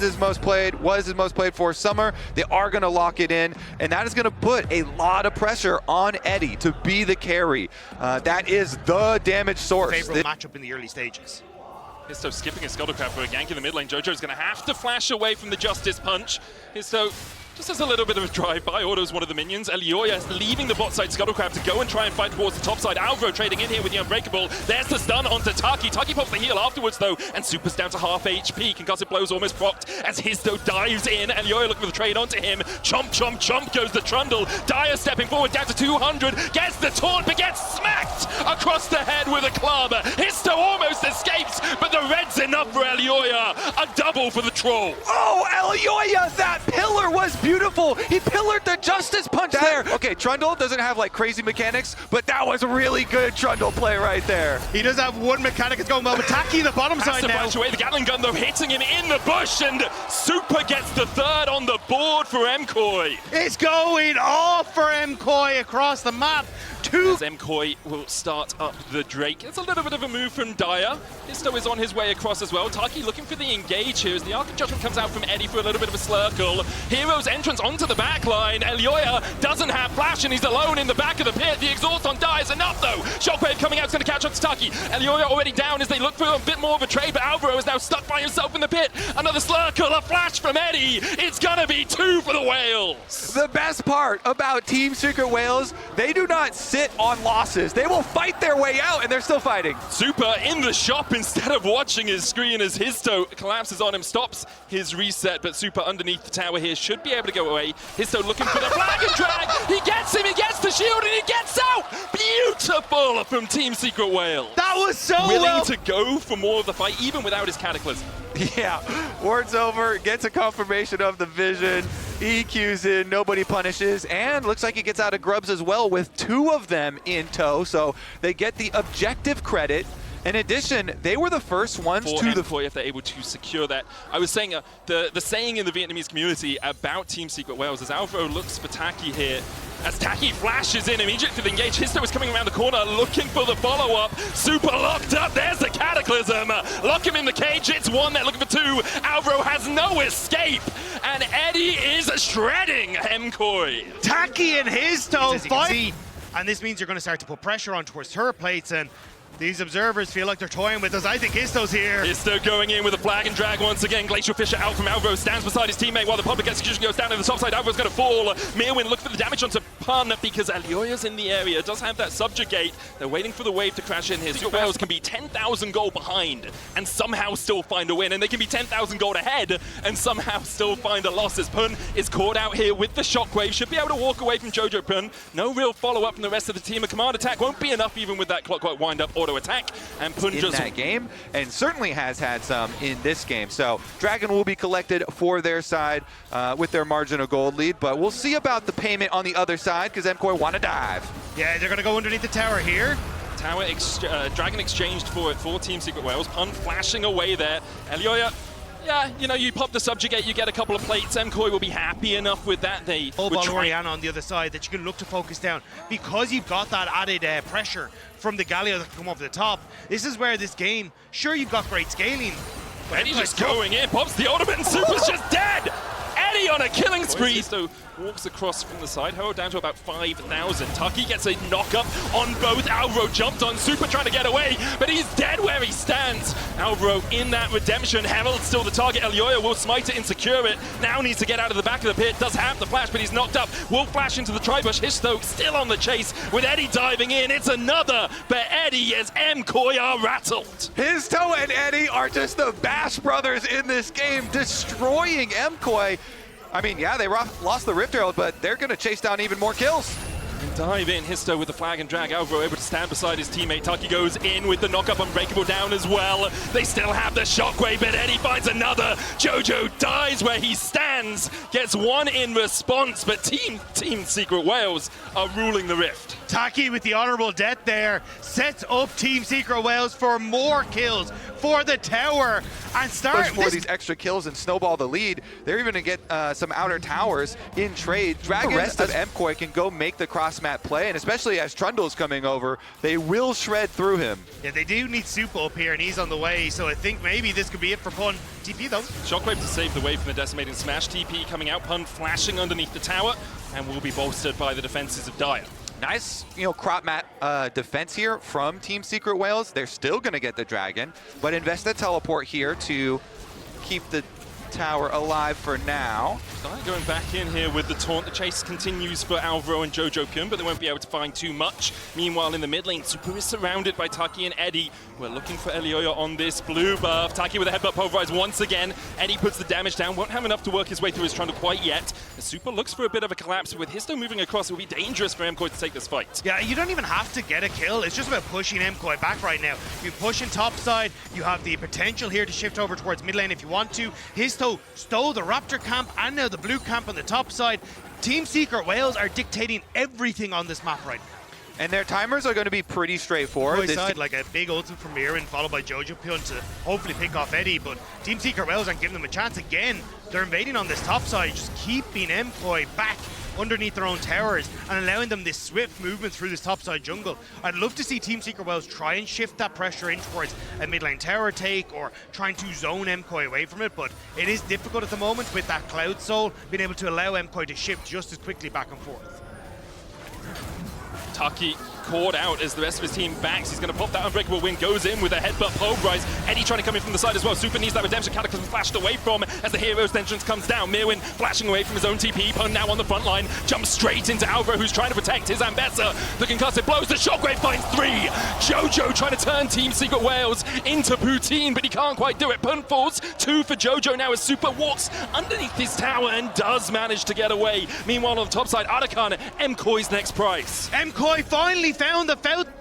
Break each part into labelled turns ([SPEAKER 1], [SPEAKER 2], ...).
[SPEAKER 1] was his most played for summer. They are going to lock it in, and that is going to put a lot of pressure on Eddie to be the carry. That is the damage source.
[SPEAKER 2] Favorable matchup in the early stages.
[SPEAKER 3] Histo skipping a Scuttlecraft for a gank in the mid lane. Jojo's going to have to flash away from the Justice Punch. Histo just has a little bit of a drive-by, autos one of the minions. Elioya leaving the bot side Scuttlecraft to go and try and fight towards the top side. Alvaro trading in here with the Unbreakable. There's the stun onto Taki. Taki pops the heal afterwards though, and Super's down to half HP. Concussive Blow's almost procced as Histo dives in. Elioya looking for the trade onto him. Chomp, chomp, chomp goes the Trundle. Dyer stepping forward down to 200. Gets the taunt, but gets smacked across the head with a club. Histo almost escapes, but the red's enough for Elioya. A double for the troll.
[SPEAKER 1] Oh, Elioya, that pillar was beautiful. He pillared the Justice Punch there. Okay, Trundle doesn't have like crazy mechanics, but that was a really good Trundle play right there.
[SPEAKER 2] He does have one mechanic that's going well, but Taki the bottom side now.
[SPEAKER 3] Has to away the Gatling gun though, hitting him in the bush, and Super gets the third on the board for MKOI.
[SPEAKER 2] It's going off for MKOI across the map.
[SPEAKER 3] As MKOI will start up the Drake. It's a little bit of a move from Dyer. Histo is on his way across as well. Taki looking for the engage here as the Arc of Judgment comes out from Eddie for a little bit of a slurkle. Hero's entrance onto the back line. Elioya doesn't have flash and he's alone in the back of the pit. The exhaust on Dyer is enough though. Shockwave coming out is going to catch up to Taki. Elioya already down as they look for a bit more of a trade, but Alvaro is now stuck by himself in the pit. Another slurkle, a flash from Eddie. It's going to be 2 for the Whales.
[SPEAKER 1] The best part about Team Secret Whales, they do not sit on losses. They will fight their way out, and they're still fighting.
[SPEAKER 3] Super in the shop instead of watching his screen as Histo collapses on him, stops his reset, but Super underneath the tower here should be able to go away. Histo looking for the flag and drag. He gets him, he gets the shield, and he gets out. Beautiful from Team Secret Whales.
[SPEAKER 2] That was so
[SPEAKER 3] willing to go for more of the fight, even without his Cataclysm.
[SPEAKER 1] Yeah, ward's over, gets a confirmation of the vision, EQs in, nobody punishes, and looks like he gets out of grubs as well with 2 of them in tow, so they get the objective credit. In addition, they were the first ones
[SPEAKER 3] for
[SPEAKER 1] to
[SPEAKER 3] MKOI if they're able to secure that. I was saying the saying in the Vietnamese community about Team Secret Whales is Alvaro looks for Taki here. As Taki flashes in immediately for the engage, Histo is coming around the corner looking for the follow-up. Super locked up, there's the Cataclysm. Lock him in the cage, it's 1, they're looking for 2. Alvaro has no escape, and Eddie is shredding MKOI.
[SPEAKER 2] Taki and Histo fight. And this means you're going to start to put pressure on towards turret plates, and these observers feel like they're toying with us. I think Histo's here.
[SPEAKER 3] Histo going in with a flag and drag once again. Glacial Fisher out from Alvaro, stands beside his teammate while the public execution goes down in the top side. Alvaro's going to fall. Mirwin look for the damage onto Pun because Elioya's in the area. Does have that subjugate. They're waiting for the wave to crash in here. Secret Whales can be 10,000 gold behind and somehow still find a win. And they can be 10,000 gold ahead and somehow still find a loss as Pun is caught out here with the shockwave. Should be able to walk away from Jojo Pun. No real follow-up from the rest of the team. A command attack won't be enough even with that clockwork wind-up auto attack. And Pun
[SPEAKER 1] in that game, and certainly has had some in this game. So Dragon will be collected for their side with their margin of gold lead, but we'll see about the payment on the other side because MKOI want to dive.
[SPEAKER 2] Yeah, they're going to go underneath the tower here.
[SPEAKER 3] Tower Dragon exchanged for it for Team Secret Whales. Pun flashing away there. Elioya, yeah, you know, you pop the subjugate, you get a couple of plates. MKOI will be happy enough with that. They
[SPEAKER 2] OPLoLReplay on the other side that you can look to focus down because you've got that added pressure from the Galio that can come over the top. This is where this game, sure, you've got great scaling.
[SPEAKER 3] But Eddie's just going in, pops the ultimate, and Super's just dead! Eddie on a killing spree! So walks across from the side, Herald down to about 5,000. Taki gets a knock-up on both. Alvaro jumped on Super trying to get away, but he's dead where he stands. Alvaro in that redemption. Herald still the target. Elioya will smite it and secure it. Now needs to get out of the back of the pit. Does have the flash, but he's knocked up. Will flash into the tribush. Histo still on the chase with Eddie diving in. It's another, but Eddie as MKOI are rattled.
[SPEAKER 1] Histo and Eddie are just the Bash brothers in this game, destroying MKOI. I mean, yeah, they lost the Rift Herald, but they're going to chase down even more kills.
[SPEAKER 3] And dive in, Histo with the flag and drag. Alvaro able to stand beside his teammate. Taki goes in with the knock-up, Unbreakable down as well. They still have the shockwave, but Eddie finds another. Jojo dies where he stands, gets 1 in response, but Team Secret Whales are ruling the Rift.
[SPEAKER 2] Taki with the honorable death there sets up Team Secret Whales for more kills for the tower and start
[SPEAKER 1] for these extra kills and snowball the lead. They're even going to get some outer towers in trade. Dragon, the rest of MKOI can go make the cross cross-map play, and especially as Trundle's coming over, they will shred through him.
[SPEAKER 2] Yeah, they do need Super up here, and he's on the way, so I think maybe this could be it for Pun. TP though.
[SPEAKER 3] Shockwave to save the way from the decimating smash. TP coming out, Pun flashing underneath the tower, and will be bolstered by the defenses of Dire.
[SPEAKER 1] Nice, crop mat defense here from Team Secret Whales. They're still going to get the dragon, but invest the teleport here to keep the tower alive for now.
[SPEAKER 3] Dire going back in here with the taunt. The chase continues for Alvaro and Jojo Pyun, but they won't be able to find too much. Meanwhile, in the mid lane, Super is surrounded by Taki and Eddie. We're looking for Elioya on this blue buff. Taki with a headbutt pulverize once again. Eddie puts the damage down. Won't have enough to work his way through his Trundle quite yet. The Super looks for a bit of a collapse. With Histo moving across, it will be dangerous for MKOI to take this fight.
[SPEAKER 2] Yeah, you don't even have to get a kill. It's just about pushing MKOI back right now. You push in top side. You have the potential here to shift over towards mid lane if you want to. Histo stole the Raptor camp and now the blue camp on the top side. Team Secret Whales are dictating everything on this map right now.
[SPEAKER 1] And their timers are going to be pretty straightforward.
[SPEAKER 2] Side, like a big ultimate from Mirren followed by Jojo Pyun to hopefully pick off Eddie, but Team Secret Whales aren't giving them a chance again. They're invading on this top side, just keeping MKOI back underneath their own towers and allowing them this swift movement through this topside jungle. I'd love to see Team Secret Whales try and shift that pressure in towards a mid lane tower take or trying to zone MKOI away from it, but it is difficult at the moment with that Cloud Soul being able to allow MKOI to shift just as quickly back and forth.
[SPEAKER 3] Taki caught out as the rest of his team backs. He's going to pop that Unbreakable Wing, goes in with a headbutt pulverize. Eddie trying to come in from the side as well. Super needs that Redemption Cataclysm flashed away from as the Hero's entrance comes down. Mirwin flashing away from his own TP. Pun now on the front line, jumps straight into Alvaro, who's trying to protect his Ambessa. The concussive blows, the Shockwave finds 3. Jojo trying to turn Team Secret Whales into poutine, but he can't quite do it. Pun falls, 2 for Jojo now as Super walks underneath his tower and does manage to get away. Meanwhile on the top side, Arakan, MKOI's next prize.
[SPEAKER 2] MKOI finally found the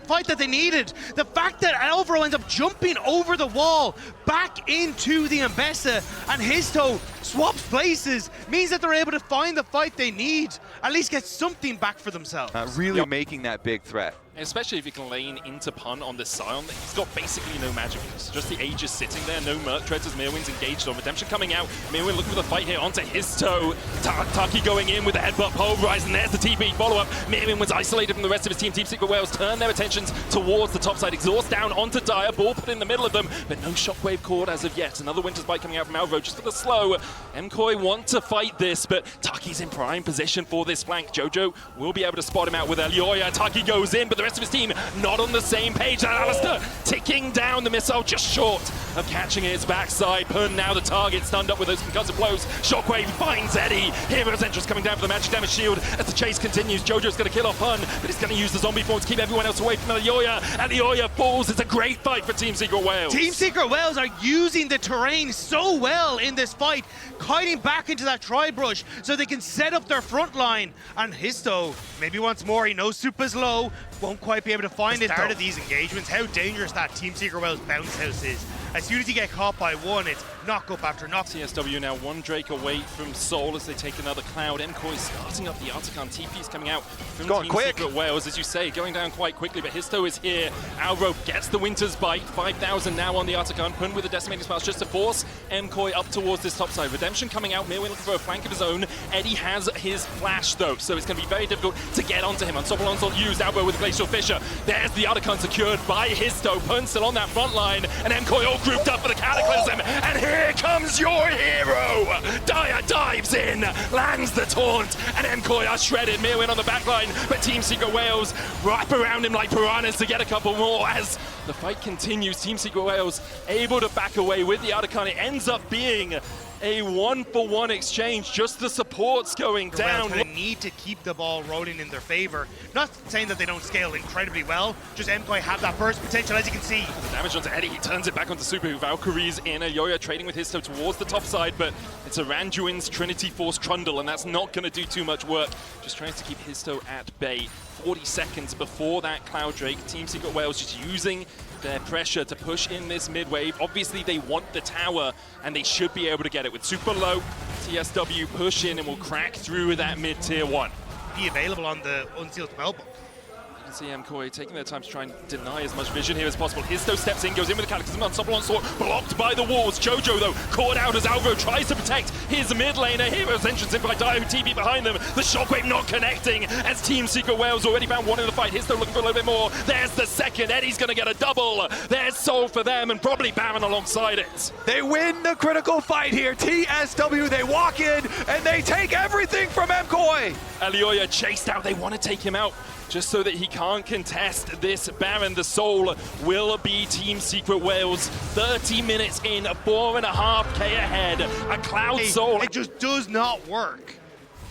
[SPEAKER 2] fight that they needed. The fact that Alvaro ends up jumping over the wall back into the Ambessa and Histo swaps places means that they're able to find the fight they need, at least get something back for themselves.
[SPEAKER 1] Really making that big threat.
[SPEAKER 3] Especially if you can lane into Pun on this Scion. He's got basically no magic use. Just the Aegis sitting there, no Merc Treads as Mirwin's engaged on. Redemption coming out. Mirwin looking for the fight here onto Histo. Taki going in with a headbutt pulverize, and there's the TP follow-up. Mirwin was isolated from the rest of his team. Team Secret Whales turn their attentions towards the top side. Exhaust down onto Dire, ball put in the middle of them, but no Shockwave cord as of yet. Another Winter's Bite coming out from Alvaro just for the slow. MKOI want to fight this, but Taki's in prime position for this flank. Jojo will be able to spot him out with Elioya. Taki goes in, but the rest of his team not on the same page. And Alistair ticking down the missile just short of catching his backside. Pun now the target, stunned up with those concussive blows. Shockwave finds Eddie. Hero's entrance coming down for the magic damage shield as the chase continues. Jojo's going to kill off Pun, but he's going to use the zombie form to keep everyone else away from Elioya. Elioya falls. It's a great fight for Team Secret Whales.
[SPEAKER 2] Team Secret Whales are using the terrain so well in this fight, kiting back into that tri-brush so they can set up their front line. And Histo, maybe once more, he knows Super's low, won't quite be able to find it. Start of these engagements, how dangerous that Team Secret Whales bounce house is. As soon as you get caught by one, it's knock up after knock.
[SPEAKER 3] TSW now 1 Drake away from Soul as they take another Cloud. MKOI starting up the Artican. TP's coming out from Team Secret Whales, as you say, going down quite quickly, but Histo is here. Alvaro gets the Winter's Bite. 5,000 now on the Artican. Pun with the Decimating Smash just to force MKOI up towards this top side. Redemption coming out. Mirwin looking for a flank of his own. Eddie has his flash though, so it's going to be very difficult to get onto him. Unstoppable Onslaught used. Alvaro with the Glacial Fissure. There's the Artican secured by Histo. Pun still on that front line, and MKOI all grouped up for the Cataclysm. And here comes your hero! Dire dives in, lands the taunt, and MKOI are shredded. Mirwin on the back line, but Team Secret Whales wrap around him like piranhas to get a couple more as the fight continues. Team Secret Whales able to back away with the Artican. It ends up being a 1-for-1 exchange, just the supports going down.
[SPEAKER 2] They need to keep the ball rolling in their favor. Not saying that they don't scale incredibly well, just MKOI have that burst potential, as you can see.
[SPEAKER 3] The damage onto Eddie, he turns it back onto Super, who Valkyrie's in. Elioya trading with Histo towards the top side, but it's a Randuin's Trinity Force Trundle, and that's not going to do too much work. Just trying to keep Histo at bay. 40 seconds before that Cloud Drake. Team Secret Whales just using their pressure to push in this mid wave. Obviously they want the tower and they should be able to get it with super low. TSW push in and will crack through that mid tier 1.
[SPEAKER 2] Be available on the unsealed spellbook.
[SPEAKER 3] You can see MKOI taking their time to try and deny as much vision here as possible. Histo steps in, goes in with the Cataclysm, unstoppable onslaught, blocked by the walls. Jojo, though, caught out as Alvaro tries to protect his mid laner. Hero's entrance in by Dire, who TP behind them. The shockwave not connecting as Team Secret Wales already found one in the fight. Histo looking for a little bit more. There's the second. Eddie's going to get a double. There's Soul for them, and probably Baron alongside it.
[SPEAKER 1] They win the critical fight here. TSW, they walk in, and they take everything from MKOI.
[SPEAKER 3] Elioya chased out. They want to take him out just so that he can't contest this Baron. The Soul will be Team Secret Wales. 30 minutes in, 4.5k ahead. A Cloud Soul.
[SPEAKER 2] It just does not work.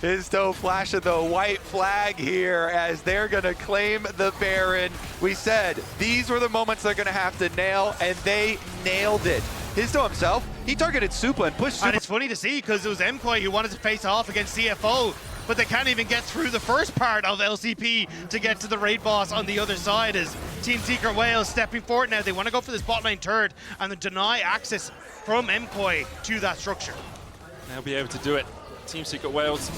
[SPEAKER 1] Histo flashing the white flag here as they're going to claim the Baron. We said these were the moments they're going to have to nail, and they nailed it. Histo himself, he targeted Supa and pushed Supa.
[SPEAKER 2] And it's funny to see because it was MKOI who wanted to face off against CFO, but they can't even get through the first part of LCP to get to the raid boss on the other side as Team Secret Wales stepping forward now. They want to go for this bot lane turret and then deny access from MKOI to that structure.
[SPEAKER 3] They'll be able to do it. Team Secret Wales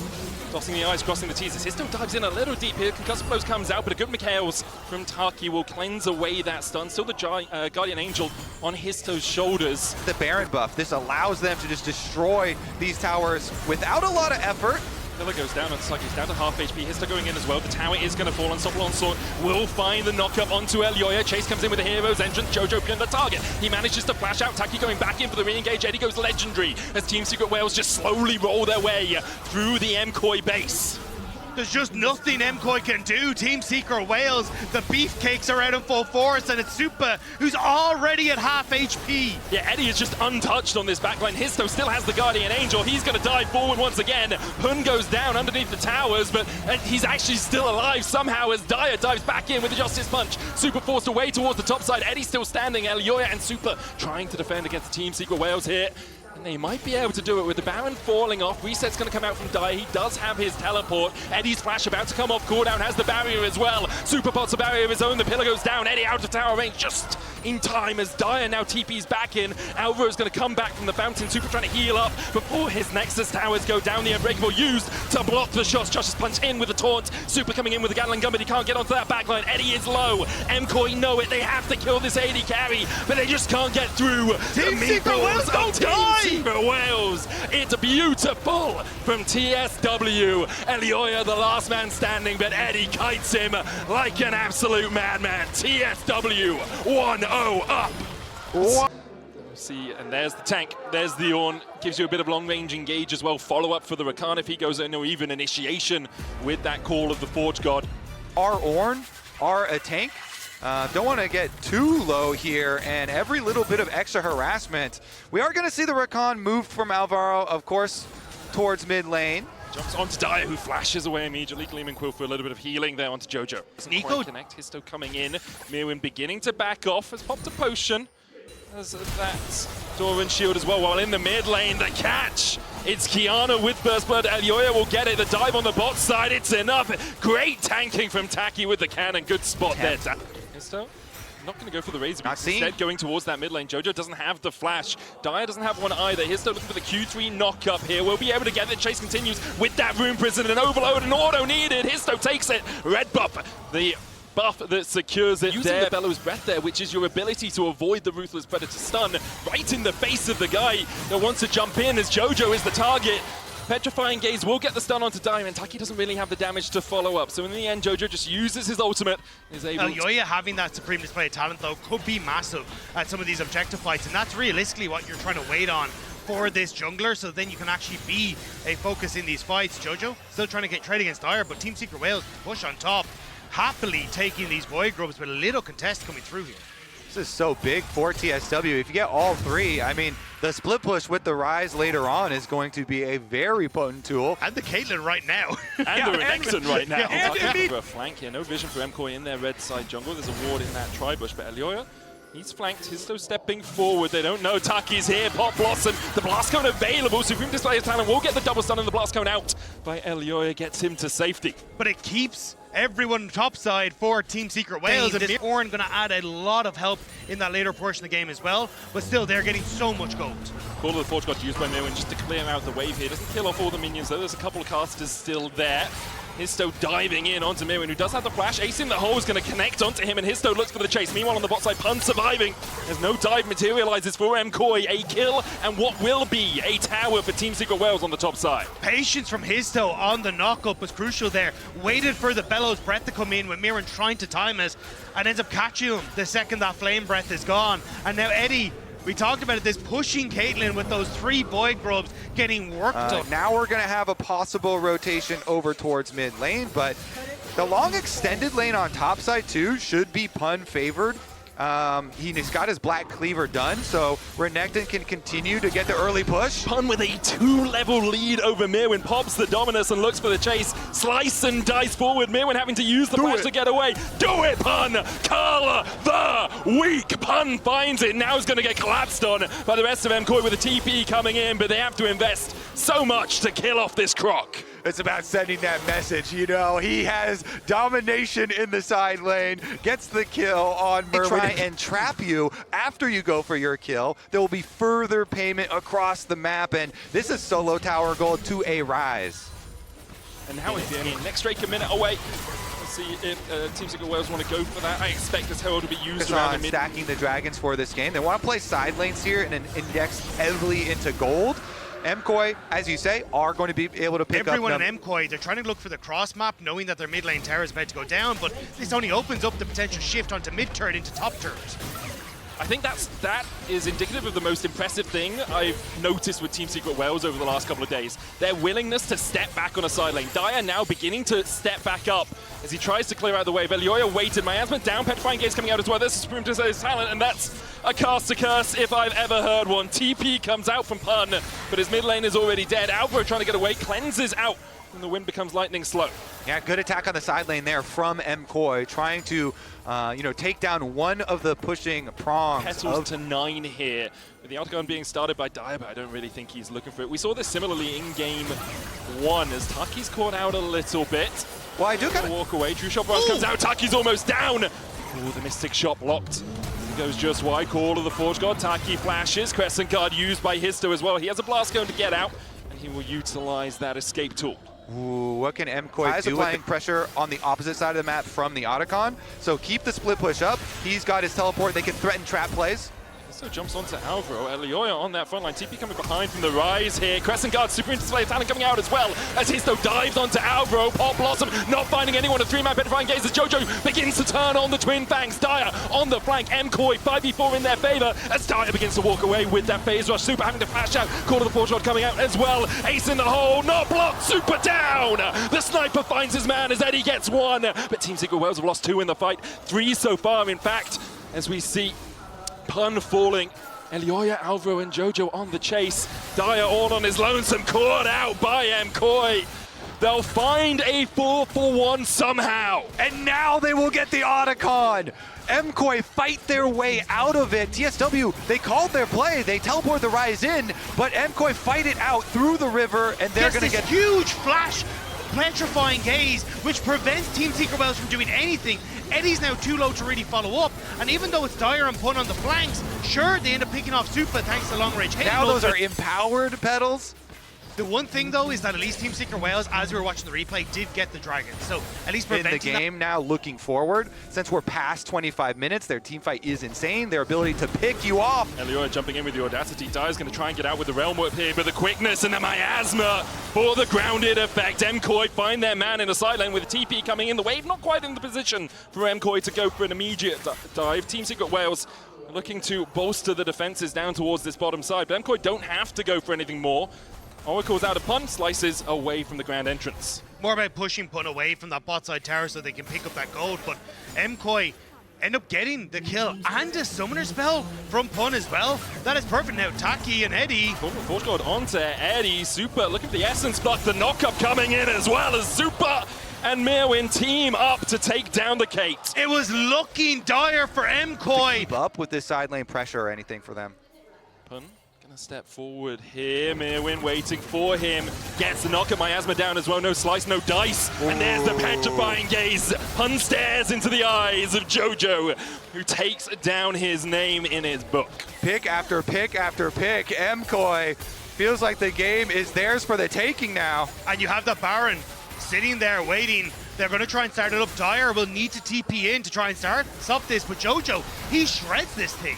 [SPEAKER 3] dotting the I's, crossing the T's. As Histo dives in a little deep here, concussive blows comes out, but a good Mikhails from Taki will cleanse away that stun. Still the Guardian Angel on Histo's shoulders.
[SPEAKER 1] The Baron buff, this allows them to just destroy these towers without a lot of effort.
[SPEAKER 3] Pillar goes down, it's like he's down to half HP. Histo going in as well. The tower is going to fall. Unstoppable onslaught will find the knockup onto Elioya. Chase comes in with the hero's entrance. Jojo pinned the target. He manages to flash out. Taki going back in for the re-engage. Eddie goes legendary as Team Secret Wales just slowly roll their way through the MKOI base.
[SPEAKER 2] There's just nothing MKOI can do. Team Secret Wales, the beefcakes are out in full force, and it's Supa who's already at half HP.
[SPEAKER 3] Yeah, Eddie is just untouched on this backline. Histo still has the Guardian Angel. He's going to dive forward once again. Hun goes down underneath the towers, but he's actually still alive somehow as Dire dives back in with the Justice Punch. Supa forced away towards the top side. Eddie still standing. Elioya and Supa trying to defend against Team Secret Wales here. And they might be able to do it with the Baron falling off. Reset's going to come out from Dire. He does have his teleport. Eddie's flash about to come off. Cooldown has the barrier as well. Supa pots a barrier of his own. The pillar goes down. Eddie out of tower range just in time as Dire now TP's back in. Alvaro's going to come back from the fountain. Supa trying to heal up before his Nexus towers go down. The Unbreakable used to block the shots. Justice Punch in with the taunt. Supa coming in with the Gatling gun, but he can't get onto that backline. Eddie is low. MKOI know it. They have to kill this AD carry, but they just can't get through.
[SPEAKER 2] Team Secret Wales don't die!
[SPEAKER 3] Secret Wales. It's beautiful from TSW. Elioya, the last man standing, but Eddie kites him like an absolute madman. TSW 1-0 up. See, and there's the tank, there's the Ornn, gives you a bit of long-range engage as well. Follow-up for the Rakan if he goes in, or even initiation with that call of the Forge God.
[SPEAKER 1] Our Ornn are a tank. Don't want to get too low here, and every little bit of extra harassment. We are going to see the Rakan move from Alvaro, of course, towards mid lane.
[SPEAKER 3] Jumps onto Dire, who flashes away immediately. Gleaming Quill for a little bit of healing there onto Jojo. Doesn't
[SPEAKER 2] Nico
[SPEAKER 3] quite connect. Histo coming in. Mirwin beginning to back off. Has popped a potion. As that Doran shield as well. While in the mid lane, the catch. It's Kiana with Burst Blood. Elioya will get it. The dive on the bot side. It's enough. Great tanking from Taki with the cannon. Good spot there. Histo not going to go for the Razor. Instead going towards that mid lane. Jojo doesn't have the flash. Dire doesn't have one either. Histo looking for the Q3 knock-up here. We'll be able to get it. Chase continues with that Rune Prison. An overload and auto needed. Histo takes it. Red buff. The buff that secures it. Using the Bellows Breath there, which is your ability to avoid the Ruthless Predator stun right in the face of the guy that wants to jump in as Jojo is the target. Petrifying Gaze will get the stun onto Dire, and Taki doesn't really have the damage to follow up. So in the end, Jojo just uses his ultimate. Is able
[SPEAKER 2] Elioya having that supreme display of talent, though, could be massive at some of these objective fights, and that's realistically what you're trying to wait on for this jungler, so then you can actually be a focus in these fights. Jojo still trying to get trade against Dire, but Team Secret Wales push on top, happily taking these Void Grubs with a little contest coming through here.
[SPEAKER 1] This is so big for TSW. If you get all three, I mean, the split push with the Rise later on is going to be a very potent tool.
[SPEAKER 2] And the Caitlyn right now.
[SPEAKER 3] And the Renekton right now.
[SPEAKER 2] Yeah,
[SPEAKER 3] Looking for a flank here. No vision for MKOI in their red side jungle. There's a ward in that Tri-Bush, but Elioya, he's flanked. Histo stepping forward. They don't know. Taki's here. Pop Blossom. The Blast Cone available. Supreme Display of Talent will get the double stun, and the Blast Cone out by Elioya gets him to safety.
[SPEAKER 2] But it keeps everyone topside for Team Secret Wales, and this Ornn going to add a lot of help in that later portion of the game as well, but still they're getting so much gold.
[SPEAKER 3] Call of the Forge got used by Mirwin just to clear out the wave here. Doesn't kill off all the minions though, there's a couple of casters still there. Histo diving in onto Mirwin, who does have the flash. Ace in the hole is going to connect onto him, and Histo looks for the chase. Meanwhile, on the bot side, Pun surviving. There's no dive materializes for MKOI. A kill and what will be a tower for Team Secret Wales on the top side.
[SPEAKER 2] Patience from Histo on the knock-up was crucial there. Waited for the Bellows Breath to come in with Mirren trying to time it, and ends up catching him the second that Flame Breath is gone. And now Eddie, we talked about it, this pushing Caitlyn with those 3 Void Grubs getting worked up.
[SPEAKER 1] Now we're going to have a possible rotation over towards mid lane, but the long extended lane on top side too should be Pun favored. He's got his Black Cleaver done, so Renekton can continue to get the early push.
[SPEAKER 3] Pun with a 2-level lead over Mirwin, pops the Dominus and looks for the chase. Slice and dice forward, Mirwin having to use the flash to get away. Do it, Pun! Carl the weak! Pun finds it, now he's going to get collapsed on by the rest of MKOI with a TP coming in, but they have to invest so much to kill off this Croc.
[SPEAKER 1] It's about sending that message, you know. He has domination in the side lane, gets the kill on Merwin. Try and trap you after you go for your kill. There will be further payment across the map, and this is solo tower gold to a rise.
[SPEAKER 3] And now it's in. Next Drake a minute away. Let's see if Team Secret Wales want to go for that. I expect this herald to be used around the mid.
[SPEAKER 1] Stacking the dragons for this game. They want to play side lanes here and then index heavily into gold. MKOI, as you say, are going to be able to pick
[SPEAKER 2] Everyone
[SPEAKER 1] up...
[SPEAKER 2] in MKOI, they're trying to look for the cross map, knowing that their mid lane tower is about to go down, but this only opens up the potential shift onto mid turret into top turret.
[SPEAKER 3] I think that is indicative of the most impressive thing I've noticed with Team Secret Wales over the last couple of days. Their willingness to step back on a side lane. Dire now beginning to step back up as he tries to clear out the way. Velioya waited, Miasma down, Petrifying Gaze coming out as well. This is Supreme to his talent, and that's a caster curse if I've ever heard one. TP comes out from Pun, but his mid lane is already dead. Alvaro trying to get away, cleanses out, and the wind becomes lightning slow. Yeah,
[SPEAKER 1] good attack on the side lane there from MKOI, trying to take down one of the pushing prongs.
[SPEAKER 3] Petals to 9 here, with the outgun being started by Dire, but I don't really think he's looking for it. We saw this similarly in game 1 as Taki's caught out a little bit.
[SPEAKER 1] Well, I do kind of
[SPEAKER 3] walk away. True Shot Barrage comes out. Taki's almost down. Ooh, the Mystic Shot blocked. He goes just wide. Call of the Forge God. Taki flashes. Crescent Guard used by Histo as well. He has a blast going to get out, and he will utilize that escape tool.
[SPEAKER 1] Ooh, what can MKOI do? Applying pressure on the opposite side of the map from the Otacon. So keep the split push up. He's got his teleport. They can threaten trap plays.
[SPEAKER 3] So jumps onto Alvaro. Elioya on that front line. TP coming behind from the rise here. Crescent Guard, super display talent coming out as well as Histo dives onto Alvaro. Pop Blossom not finding anyone. A 3-man Petrifying Gaze as Jojo begins to turn on the Twin Fangs. Dire on the flank. MKOI 5v4 in their favor as Dire begins to walk away with that phase rush. Super having to flash out. Call of the Forge Rod coming out as well. Ace in the hole, not blocked. Super down. The sniper finds his man as Eddie gets 1. But Team Secret Wales have lost 2 in the fight. 3 so far, in fact, as we see Pun falling. Elioya, Alvaro, and Jojo on the chase. Dire all on his lonesome, caught out by MKOI. They'll find a 4-for-1 somehow.
[SPEAKER 1] And now they will get the Otacon. MKOI fight their way out of it. TSW, they called their play. They teleport the Rise in, but MKOI fight it out through the river, and they're going to get
[SPEAKER 2] huge flash, Petrifying Gaze, which prevents Team Secret Wales from doing anything. Eddie's now too low to really follow up, and even though it's Dire and Pun on the flanks, sure, they end up picking off Supa thanks to long-range hate.
[SPEAKER 1] Now those are empowered pedals.
[SPEAKER 2] The one thing, though, is that at least Team Secret Wales, as we were watching the replay, did get the Dragon. So at least preventing
[SPEAKER 1] in the game now, looking forward, since we're past 25 minutes, their team fight is insane. Their ability to pick you off.
[SPEAKER 3] Elioya jumping in with the Audacity. Dire's going to try and get out with the Realm Whip here, but the quickness and the miasma for the grounded effect. MKOI find their man in the side lane with a TP coming in. The wave not quite in the position for MKOI to go for an immediate dive. Team Secret Wales looking to bolster the defenses down towards this bottom side, but MKOI don't have to go for anything more. Oracle's out a Pun, slices away from the ground entrance.
[SPEAKER 2] More about pushing Pun away from that bot side tower so they can pick up that gold, but MKOI end up getting the kill and a summoner spell from Pun as well. That is perfect now. Taki and Eddie.
[SPEAKER 3] Force God onto Eddie. Super looking for the Essence block. The knock-up coming in as well as Super and Mirwin team up to take down the Kate.
[SPEAKER 2] It was looking dire for MKOI.
[SPEAKER 1] Keep up with this side lane pressure or anything for them.
[SPEAKER 3] Pun gonna step forward here. Mirwin waiting for him. Gets the knock at Miasma down as well. No slice, no dice. Ooh. And there's the Petrifying Gaze. Pun stares into the eyes of Jojo, who takes down his name in his book.
[SPEAKER 1] Pick after pick after pick. MKOI feels like the game is theirs for the taking now.
[SPEAKER 2] And you have the Baron just sitting there waiting. They're going to try and start it up. Dyer will need to TP in to try and stop this, but Jojo, he shreds this thing.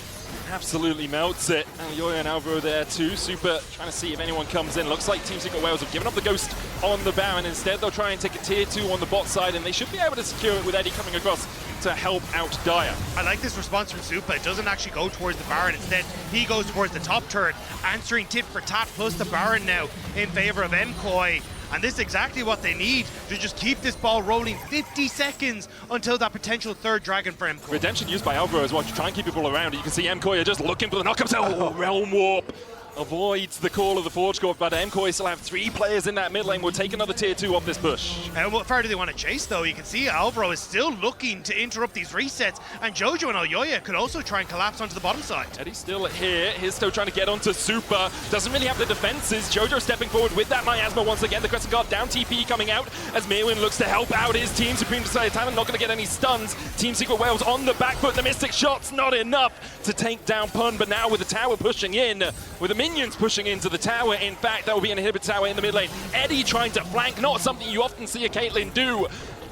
[SPEAKER 3] Absolutely melts it. Elioya and Alvaro there too. Super trying to see if anyone comes in. Looks like Team Secret Wales have given up the Ghost on the Baron. Instead, they'll try and take a tier 2 on the bot side, and they should be able to secure it with Eddie coming across to help out Dyer.
[SPEAKER 2] I like this response from Supa. It doesn't actually go towards the Baron. Instead, he goes towards the top turret, answering tit for tat plus the Baron now in favor of MKOI. And this is exactly what they need to just keep this ball rolling 50 seconds until that potential third dragon for MKOI.
[SPEAKER 3] Redemption used by Alvaro as well to try and keep people around. You can see MKOI just looking for the knockups. Oh, Realm Warp avoids the call of the Forge Corp, but MKOI still have 3 players in that mid lane. We'll take another tier 2 off this push.
[SPEAKER 2] And what far do they want to chase, though? You can see Alvaro is still looking to interrupt these resets, and Jojo and Elioya could also try and collapse onto the bottom side.
[SPEAKER 3] Eddie's still here. He's still trying to get onto Super. Doesn't really have the defenses. Jojo stepping forward with that miasma once again. The Crescent Guard down TP coming out as Mirwin looks to help out his team. Supreme Decided Talent not going to get any stuns. Team Secret Wales on the back foot. The Mystic Shot's not enough to take down Pun, but now with the tower pushing in, with the minions pushing into the tower, in fact, that will be an inhibitor tower in the mid lane. Eddie trying to flank, not something you often see a Caitlyn do.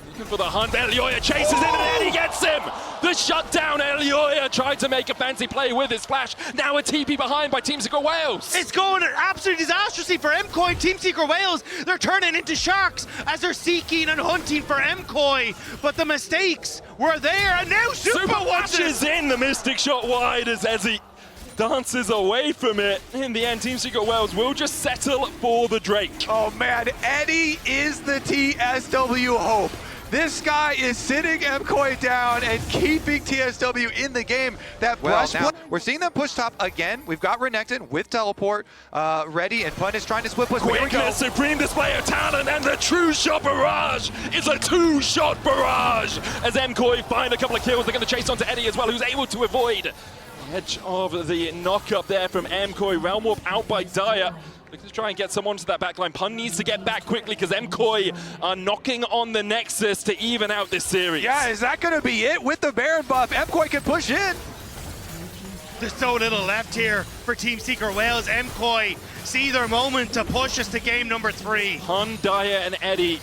[SPEAKER 3] Looking for the hunt, Elioya chases in and Eddie gets him! The shutdown, Elioya tried to make a fancy play with his flash. Now a TP behind by Team Secret Wales.
[SPEAKER 2] It's going absolutely disastrously for MKOI. Team Secret Wales, they're turning into sharks as they're seeking and hunting for MKOI. But the mistakes were there, and now Super
[SPEAKER 3] washes in the Mystic Shot wide as Ezzy dances away from it. In the end, Team Secret Wales will just settle for the Drake.
[SPEAKER 1] Oh man, Eddie is the TSW hope. This guy is sitting MKOI down and keeping TSW in the game. That brush now, we're seeing them push top again. We've got Renekton with teleport ready, and Pun is trying to split push.
[SPEAKER 3] Quickness, supreme display of talent, and the true shot barrage is a 2-shot barrage. As MKOI find a couple of kills, they're going to chase onto Eddie as well, who's able to avoid edge of the knock-up there from MKOI. Realm Warp out by Dyer. Looking to try and get someone to that backline. Pun needs to get back quickly because MKOI are knocking on the Nexus to even out this series.
[SPEAKER 1] Yeah, is that going to be it? With the Baron buff, MKOI can push in.
[SPEAKER 2] There's so little left here for Team Secret Wales. MKOI see their moment to push us to game number 3.
[SPEAKER 3] Pun, Dyer, and Eddie.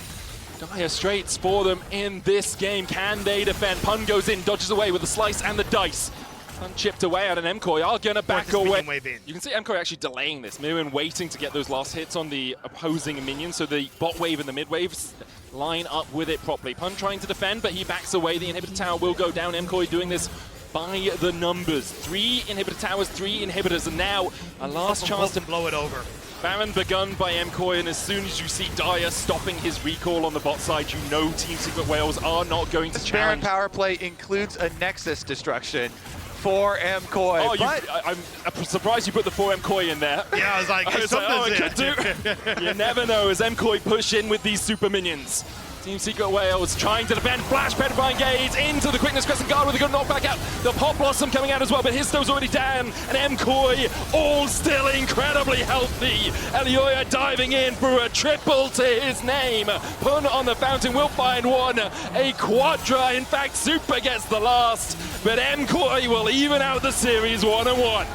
[SPEAKER 3] Dyer straights for them in this game. Can they defend? Pun goes in, dodges away with the slice and the dice. Pun chipped away out, and MKOI are going to back away. You can see MKOI actually delaying this. Mirwin waiting to get those last hits on the opposing minions, so the bot wave and the mid waves line up with it properly. Pun trying to defend, but he backs away. The inhibitor tower will go down. MKOI doing this by the numbers. 3 inhibitor towers, 3 inhibitors, and now a last chance to
[SPEAKER 2] blow it over.
[SPEAKER 3] Baron begun by MKOI, and as soon as you see Dyer stopping his recall on the bot side, you know Team Secret Wales are not going to challenge.
[SPEAKER 1] Baron power play includes a Nexus destruction for MKOI.
[SPEAKER 3] Oh, I'm surprised you put the 4 MKOI in there.
[SPEAKER 2] Yeah, I was like,
[SPEAKER 3] it could do. You never know as MKOI push in with these super minions. Team Secret Wales trying to defend. Flash, Petrifying Gaze into the Quickness Crescent Guard with a good knockback out. The Pop Blossom coming out as well, but Histo's already down. And MKOI all still incredibly healthy. Elioya diving in for a triple to his name. Pun on the fountain will find one. A quadra. In fact, Super gets the last, but MKOI will even out the series 1-1.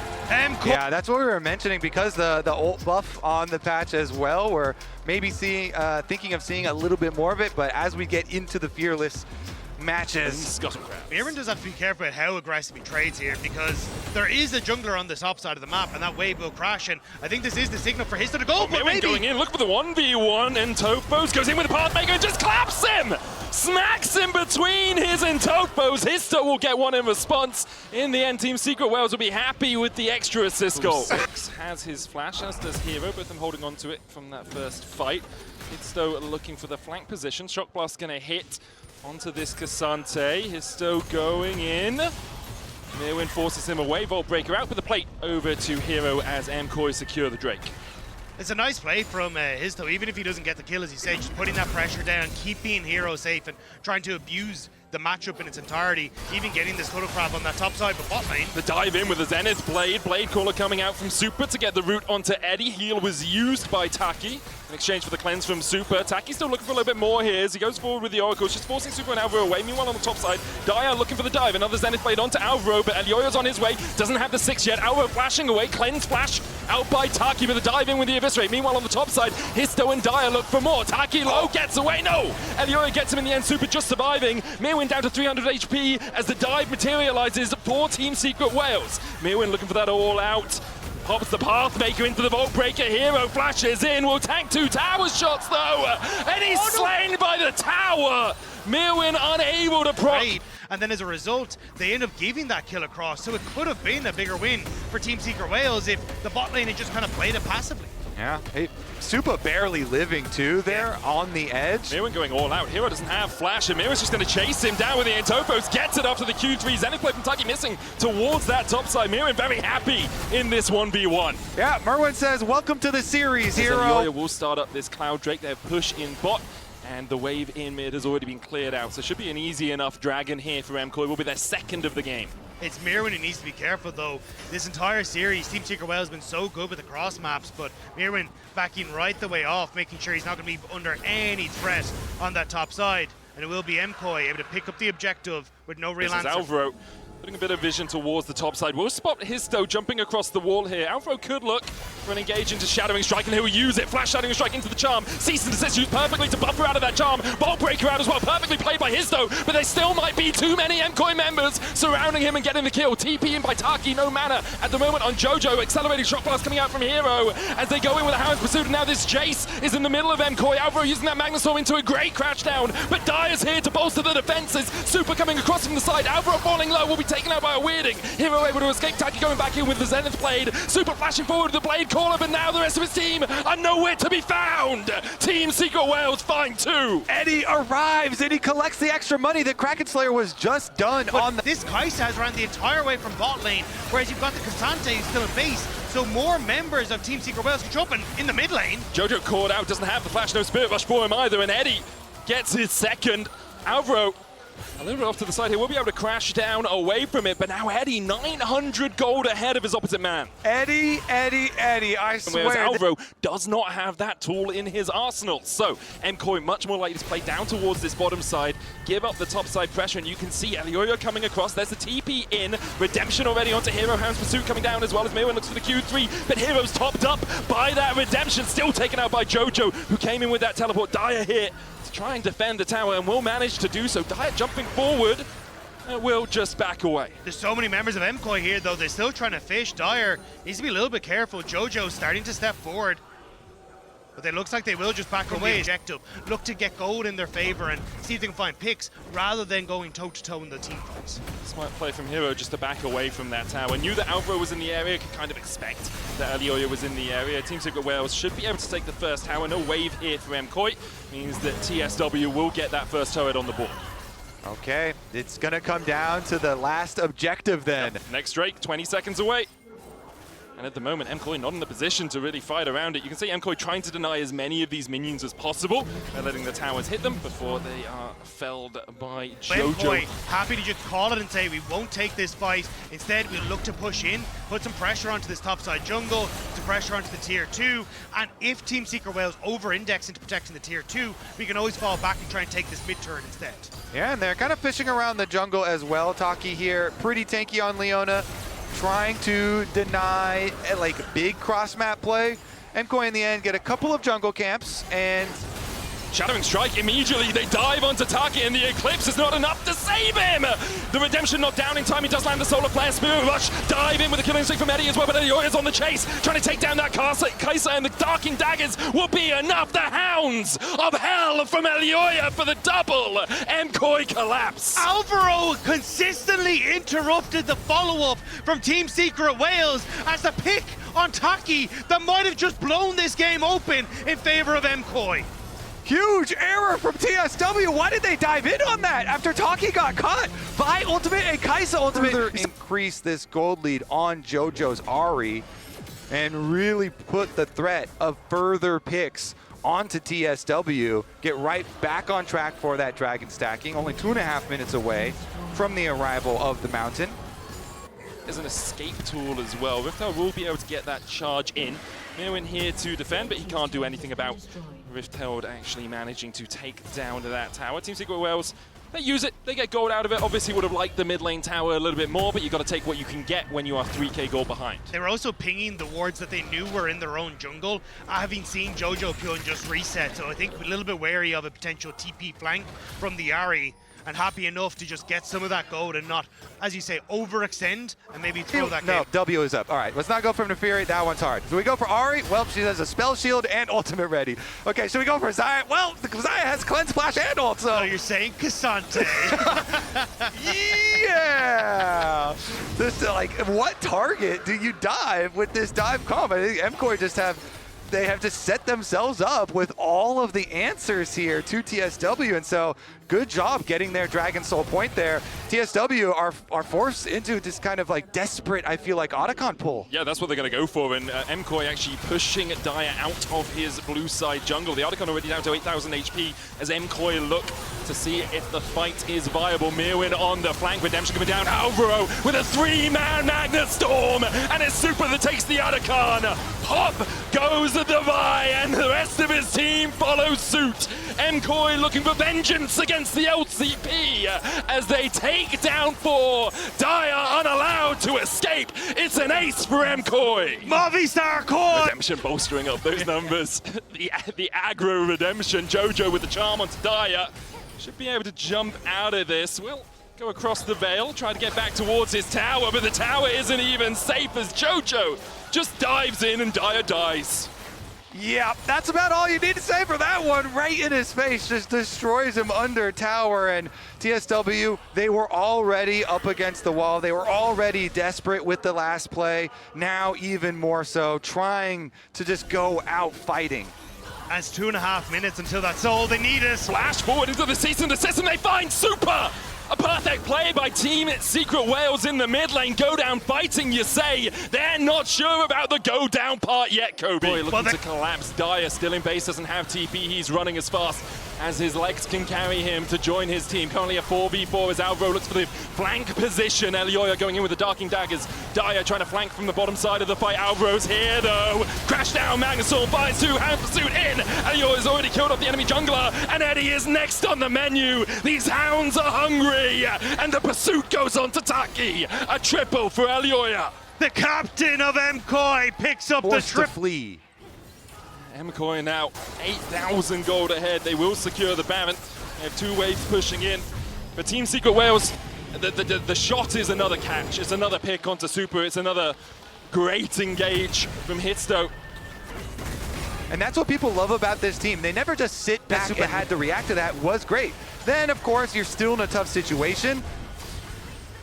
[SPEAKER 1] Yeah, that's what we were mentioning, because the ult buff on the patch as well. We're maybe seeing, thinking of seeing a little bit more of it, but as we get into the Fearless matches.
[SPEAKER 2] Mirwin does have to be careful about how aggressive he trades here, because there is a jungler on the top side of the map, and that wave will crash, and I think this is the signal for Histo to go, but maybe
[SPEAKER 3] going in, look for the 1v1, and Topos goes in with the Pathmaker and just claps him! Smacks him between his and Topos. Histo will get one in response. In the end, Team Secret Wales will be happy with the extra assist goal. Six has his flash, as does Hero, both of them holding on to it from that first fight. Histo looking for the flank position. Shock Blast gonna hit onto this Cassante. Histo going in. Mirwin forces him away. Vault Breaker out with the plate over to Hero as MKOI secure the Drake.
[SPEAKER 2] It's a nice play from Histo, even if he doesn't get the kill, as you say, just putting that pressure down, keeping Hero safe, and trying to abuse the matchup in its entirety, even getting this Cuddlecrab on that top side, but bot lane.
[SPEAKER 3] The dive in with the Zenith Blade. Blade Caller coming out from Super to get the route onto Eddie. Heal was used by Taki in exchange for the cleanse from Super. Taki still looking for a little bit more here as he goes forward with the Oracles, just forcing Super and Alvaro away. Meanwhile on the top side, Dyer looking for the dive. Another Zenith Blade onto Alvaro, but Elioya's on his way. Doesn't have the 6 yet. Alvaro flashing away. Cleanse flash out by Taki with a dive in with the Eviscerate. Meanwhile, on the top side, Histo and Dyer look for more. Taki low gets away. No! Elioya gets him in the end. Super just surviving. Mirwin down to 300 HP as the dive materializes for Team Secret Wales. Mirwin looking for that all out. Pops the Pathmaker into the Vault Breaker. Hero flashes in. Will tank 2 tower shots though. And he's slain by the tower. Mirwin unable to proc.
[SPEAKER 2] And then as a result, they end up giving that kill across. So it could have been a bigger win for Team Secret Wales if the bot lane had just kind of played it passively.
[SPEAKER 1] Yeah, hey, Supa barely living too there on the edge.
[SPEAKER 3] Mirwin going all out. Hero doesn't have flash, and Mirwin's just going to chase him down with the Intopos. Gets it after the Q3. Zenith play from Taki missing towards that top side. Mirwin very happy in this 1v1.
[SPEAKER 1] Yeah, Merwin says, welcome to the series, Hero.
[SPEAKER 3] Elioya will start up this Cloud Drake. They have push in bot. And the wave in mid has already been cleared out, so it should be an easy enough dragon here for MKOI. Will be their second of the game.
[SPEAKER 2] It's Mirwin who needs to be careful though. This entire series, Team Secret Wales has been so good with the cross maps, but Mirwin backing right the way off, making sure he's not going to be under any threat on that top side. And it will be MKOI able to pick up the objective with no real answer.
[SPEAKER 3] This is Alvaro putting a bit of vision towards the top side. We'll spot Histo jumping across the wall here. Alvaro could look for an engage into Shadowing Strike, and he'll use it. Flash Shadowing Strike into the charm. Cease and desist used perfectly to buffer out of that charm. Vault Breaker out as well. Perfectly played by Histo, but there still might be too many MKOI members surrounding him and getting the kill. TP in by Taki, no mana at the moment on Jojo. Accelerating shot blast coming out from Hero as they go in with a Hound's Pursuit. And now this Jace is in the middle of MKOI. Alvaro using that Magnustorm into a great crash down, but Dyer's here to bolster the defenses. Super coming across from the side. Alvaro falling low will be taken out by a Weirding. Hero able to escape. Taki going back in with the Zenith Blade. Super flashing forward with the Blade Caller, but now the rest of his team are nowhere to be found. Team Secret Wales find 2.
[SPEAKER 1] Eddie arrives and he collects the extra money that Kraken Slayer was just done
[SPEAKER 2] But
[SPEAKER 1] on the...
[SPEAKER 2] this Kaisa has ran the entire way from bot lane, whereas you've got the Cassante who's still in base. So more members of Team Secret Wales can jump in the mid lane.
[SPEAKER 3] Jojo caught out, doesn't have the flash, no Spirit Rush for him either, and Eddie gets his second. Alvaro a little bit off to the side here, will be able to crash down away from it, but now Eddie 900 gold ahead of his opposite man.
[SPEAKER 1] Eddie, I swear.
[SPEAKER 3] Whereas Alvaro does not have that tool in his arsenal. So MKOI much more likely to play down towards this bottom side, give up the top side pressure, and you can see Elioya coming across. There's the TP in, Redemption already onto Hero, Hound's Pursuit coming down as well as Mirwin looks for the Q3, but Hero's topped up by that Redemption, still taken out by Jojo, who came in with that teleport. Dyer here to try and defend the tower and will manage to do so. Dyer jumping forward, will just back away.
[SPEAKER 2] There's so many members of MKOI here though, they're still trying to fish. Dyer needs to be a little bit careful. Jojo's starting to step forward, but it looks like they will just back away. Objective, look to get gold in their favor and see if they can find picks rather than going toe-to-toe in the team fights.
[SPEAKER 3] Smart play from Hero just to back away from that tower. Knew that Alvaro was in the area, could kind of expect that Elioya was in the area. Team Secret Wales should be able to take the first tower. No wave here for MKOI, means that TSW will get that first turret on the board.
[SPEAKER 1] Okay, it's gonna come down to the last objective then.
[SPEAKER 3] Yep. Next Drake, 20 seconds away. And at the moment, MKOI not in the position to really fight around it. You can see MKOI trying to deny as many of these minions as possible by letting the towers hit them before they are felled by Jojo.
[SPEAKER 2] MKOI happy to just call it and say we won't take this fight. Instead, we'll look to push in, put some pressure onto this topside jungle, some pressure onto the tier 2. And if Team Secret Wales over-index into protecting the tier 2, we can always fall back and try and take this mid-turn instead.
[SPEAKER 1] Yeah, and they're kind of fishing around the jungle as well. Taki here, pretty tanky on Leona, trying to deny like big cross map play. MKOI in the end get a couple of jungle camps and
[SPEAKER 3] Shadowing Strike immediately, they dive onto Taki and the Eclipse is not enough to save him! The Redemption not down in time, he does land the Solar Flare, Spirit Rush, dive in with a killing streak from Eddie as well, but Elioya's on the chase, trying to take down that Kaisa, and the Darking Daggers will be enough! The Hounds of Hell from Elioya for the double! MKOI collapse!
[SPEAKER 2] Alvaro consistently interrupted the follow-up from Team Secret Wales as the pick on Taki that might have just blown this game open in favor of MKOI.
[SPEAKER 1] huge error from TSW. Why did they dive in on that after Taki got caught by Ultimate and Kaisa Ultimate? Further increase this gold lead on JoJo's Ahri and really put the threat of further picks onto TSW, get right back on track for that dragon stacking, only 2.5 minutes away from the arrival of the mountain.
[SPEAKER 3] There's an escape tool as well. Riftel will be able to get that charge in. Mirwin here to defend, but he can't do anything about Riftel actually managing to take down that tower. Team Secret Wales They use it, they get gold out of it. Obviously would have liked the mid lane tower a little bit more, but you got to take what you can get when you are 3k gold behind.
[SPEAKER 2] They were also pinging the wards that they knew were in their own jungle, having seen Jojo Pyun just reset, so I think a little bit wary of a potential TP flank from the Ahri, and happy enough to just get some of that gold and not, as you say, overextend and maybe throw that game.
[SPEAKER 1] No, W is up. All right, let's not go for Neferi. That one's hard. So we go for Ahri. Well, she has a spell shield and ultimate ready. Okay, so we go for Xayah. Well, Xayah has cleanse splash and ult, so.
[SPEAKER 2] Oh, you're saying Cassante.
[SPEAKER 1] Yeah. This, like, what target do you dive with this dive comp? I think MKOI just have set themselves up with all of the answers here to TSW, and so good job getting their Dragon Soul point there. TSW are forced into this kind of like desperate, I feel like, Otacon pull.
[SPEAKER 3] Yeah, that's what they're going to go for, and MKOI actually pushing Daya out of his blue side jungle. The Otacon already down to 8,000 HP as MKOI look to see if the fight is viable. Mirwin on the flank, Redemption coming down. Alvaro with a 3-man Magnet Storm, and it's Super that takes the Otacon. Pop goes the Vi, and the rest of his team follows suit. MKOI looking for vengeance against the LCP as they take down 4. Daya unallowed to escape. It's an ace for MKOI.
[SPEAKER 2] Movistar core!
[SPEAKER 3] Redemption bolstering up those numbers. the aggro Redemption. Jojo with the charm onto Daya. Should be able to jump out of this. Will go across the veil, try to get back towards his tower, but the tower isn't even safe as Jojo just dives in and Daya dies.
[SPEAKER 1] Yeah, that's about all you need to say for that one. Right in his face, just destroys him under tower. And TSW, they were already up against the wall. They were already desperate with the last play. Now even more so, trying to just go out fighting.
[SPEAKER 2] That's 2.5 minutes until that's all they need is.
[SPEAKER 3] Flash forward into the cease and desist, and they find Super! A perfect play by Team Secret Wales in the mid lane. Go down fighting, you say. They're not sure about the go down part yet, Kobe. Boy, looking to collapse. Daya still in base, doesn't have TP. He's running as fast as his legs can carry him to join his team. Currently a 4v4 as Alvaro looks for the flank position. Elioya going in with the Darking Daggers. Daya trying to flank from the bottom side of the fight. Alvaro's here though. Crash down, Magnusol finds 2, hand pursuit in. Elioya's already killed off the enemy jungler, and Eddie is next on the menu. These hounds are hungry, and the pursuit goes on to Taki. A triple for Elioya.
[SPEAKER 2] The captain of MKOI picks up
[SPEAKER 1] Forced
[SPEAKER 2] the
[SPEAKER 1] to flee.
[SPEAKER 3] MKOI now 8,000 gold ahead. They will secure the Baron. They have 2 waves pushing in. But Team Secret Wales, the shot is another catch. It's another pick onto Super. It's another great engage from Hitsto.
[SPEAKER 1] And that's what people love about this team. They never just sit back and had to react to that. Was great. Then, of course, you're still in a tough situation.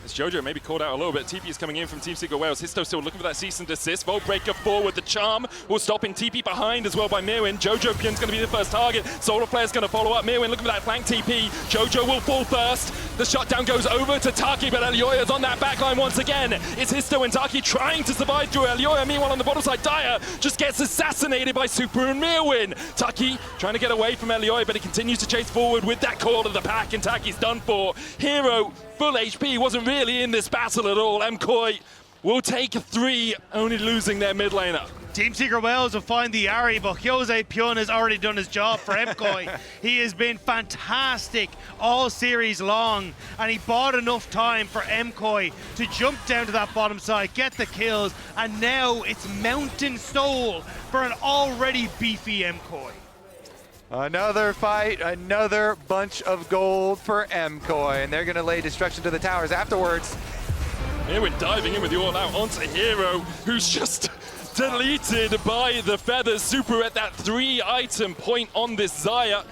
[SPEAKER 3] As Jojo maybe called out a little bit. TP is coming in from Team Secret Wales. Hitsto still looking for that cease and desist. Vault Breaker forward. The charm will stop in. TP behind as well by Mirwin. Jojo Pyun's going to be the first target. SolarFlare's going to follow up. Mirwin looking for that flank TP. Jojo will fall first. The shutdown goes over to Taki, but Elioya's on that backline once again. It's Hitsto and Taki trying to survive through Elioya. Meanwhile, on the bottom side, Daya just gets assassinated by Super and Mirwin. Taki trying to get away from Elioya, but he continues to chase forward with that call of the pack, and Taki's done for. Hero, full HP, wasn't really in this battle at all. MKOI will take 3, only losing their mid laner.
[SPEAKER 2] Team Secret Wales will find the Ahri, but Jose Pyun has already done his job for MKOI. He has been fantastic all series long, and he bought enough time for MKOI to jump down to that bottom side, get the kills, and now it's Mountain Soul for an already beefy MKOI.
[SPEAKER 1] Another fight, another bunch of gold for MKOI, and they're going to lay destruction to the towers afterwards.
[SPEAKER 3] Here we're diving in with the all-out onto Hero, who's just deleted by the feathers. Super at that 3-item point on this Xayah.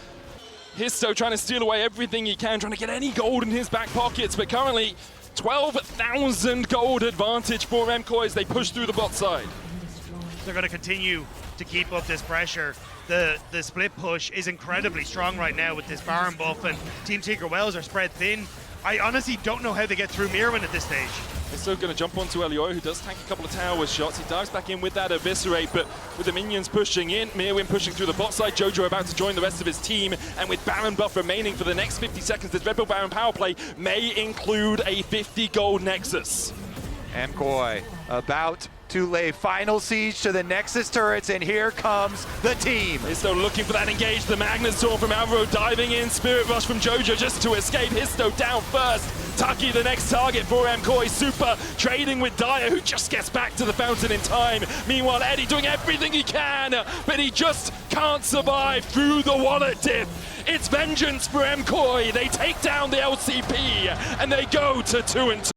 [SPEAKER 3] Hitsto trying to steal away everything he can, trying to get any gold in his back pockets, but currently 12,000 gold advantage for MKOI as they push through the bot side.
[SPEAKER 2] They're going to continue to keep up this pressure. The split push is incredibly strong right now with this Baron buff, and Team Secret Wales are spread thin. I honestly don't know how they get through Mirwin at this stage.
[SPEAKER 3] They're still going to jump onto Elioya, who does tank a couple of tower shots. He dives back in with that Eviscerate, but with the minions pushing in, Mirwin pushing through the bot side, Jojo about to join the rest of his team, and with Baron buff remaining for the next 50 seconds, this Red Bull Baron power play may include a 50 gold Nexus.
[SPEAKER 1] MKOI about to lay final siege to the Nexus turrets, and here comes the team.
[SPEAKER 3] Histo looking for that engage, the Magnus Storm from Alvaro diving in, Spirit Rush from Jojo just to escape. Histo down first. Taki the next target for MKOI. Super trading with Dyer, who just gets back to the fountain in time. Meanwhile, Eddie doing everything he can, but he just can't survive through the wallet dip. It's vengeance for MKOI. They take down the LCP and they go to 2-2.